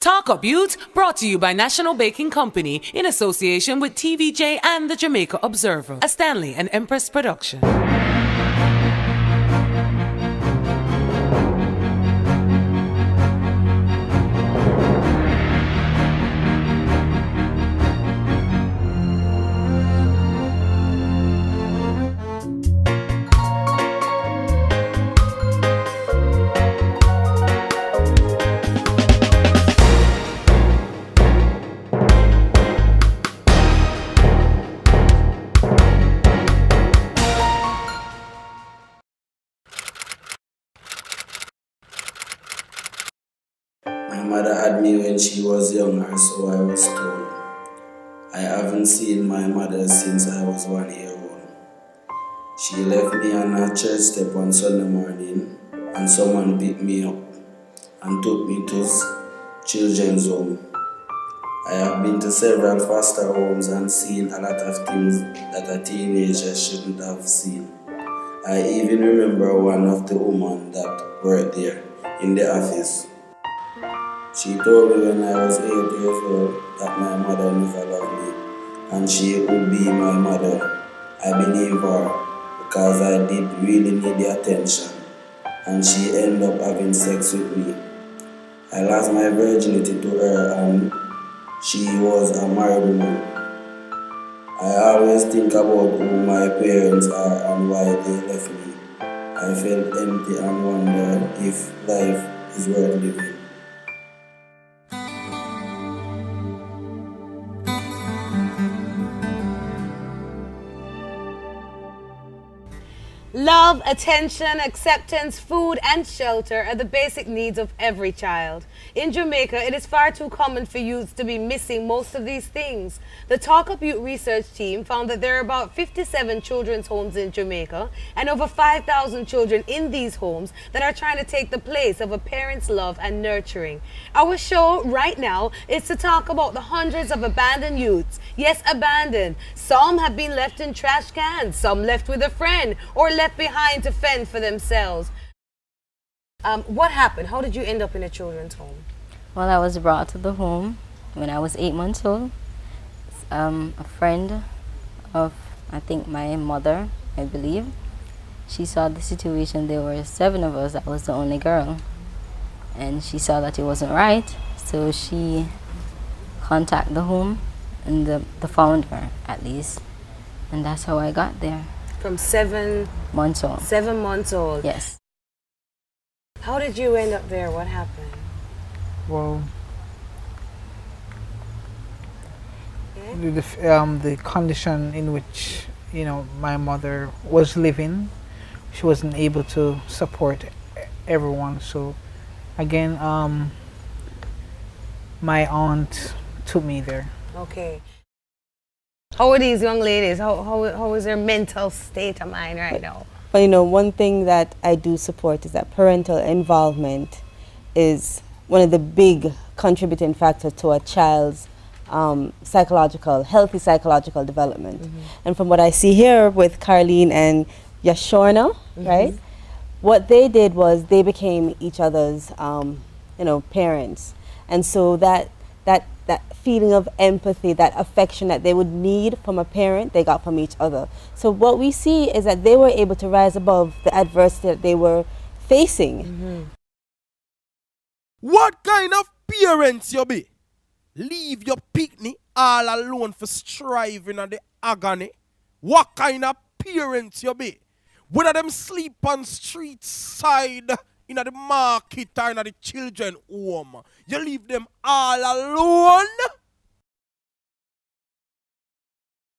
Talk Up Yout, brought to you by National Baking Company in association with TVJ and the Jamaica Observer, a Stanley and Empress production. My mother had me when she was younger, so I was told. I haven't seen my mother since I was 1 year old. She left me on a church step on Sunday morning, and someone picked me up and took me to children's home. I have been to several foster homes and seen a lot of things that a teenager shouldn't have seen. I even remember one of the women that worked there in the office. She told me when I was 8 years old that my mother never loved me and she would be my mother. I believe her because I did really need the attention and she ended up having sex with me. I lost my virginity to her and she was a married woman. I always think about who my parents are and why they left me. I felt empty and wonder if life is worth living. Love, attention, acceptance, food and shelter are the basic needs of every child. In Jamaica, it is far too common for youths to be missing most of these things. The Talk Up Yout research team found that there are about 57 children's homes in Jamaica and over 5,000 children in these homes that are trying to take the place of a parent's love and nurturing. Our show right now is to talk about the hundreds of abandoned youths. Yes, abandoned. Some have been left in trash cans, some left with a friend, or left behind to fend for themselves. What happened? How did you end up in a children's home? Well, I was brought to the home when I was 8 months old. A friend of, I think, my mother, I believe, she saw the situation. There were 7 of us. I was the only girl. And she saw that it wasn't right, so she contacted the home and the founder, at least. And that's how I got there. From 7 months old. 7 months old. Yes. How did you end up there? What happened? Well, the condition in which my mother was living, she wasn't able to support everyone. So again, my aunt took me there. Okay. How are these young ladies? How is their mental state of mind right now? But one thing that I do support is that parental involvement is one of the big contributing factors to a child's healthy psychological development. Mm-hmm. And from what I see here with Carlene and Yashorna, mm-hmm. right? What they did was they became each other's, parents. And so that feeling of empathy, that affection that they would need from a parent, they got from each other. So what we see is that they were able to rise above the adversity that they were facing. Mm-hmm. What kind of parents you be? Leave your picnic all alone for striving at the agony? What kind of parents you be? Whether them sleep on street side, in the market or in the children home, you leave them all alone?